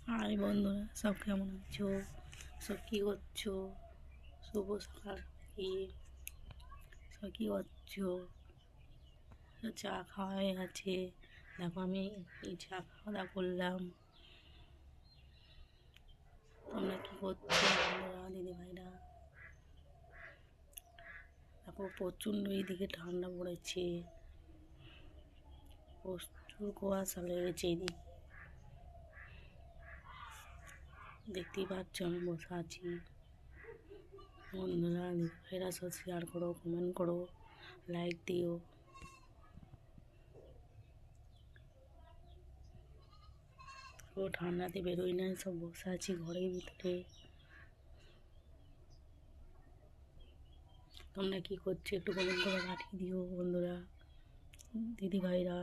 High বন্ধুরা, সব কেমন আছো? সব কী করছো? শুভ সকাল। কি সব কী করছো? চা খাওয়া হয়ে গেছে। দেখো আমি এই চা খাওয়া দাওয়া করলাম। তোমরা কী করছো বন্ধুরা, দিদিভাইরা? দেখো প্রচণ্ড এইদিকে ঠান্ডা পড়েছে, প্রচুর কুয়াশা লেগেছে এইদিকে। দেখতেই পাচ্ছ আমি বসে আছি। বন্ধুরা, দিদিভাইরা সব শেয়ার করো, কমেন্ট করো, লাইক দিও। ও ঠান্ডাতে বেরোই নাই, সব বসে আছি ঘরের ভিতরে। তোমরা কী করছো একটু কমেন্ট করে পাঠিয়ে দিও বন্ধুরা, দিদিভাইরা।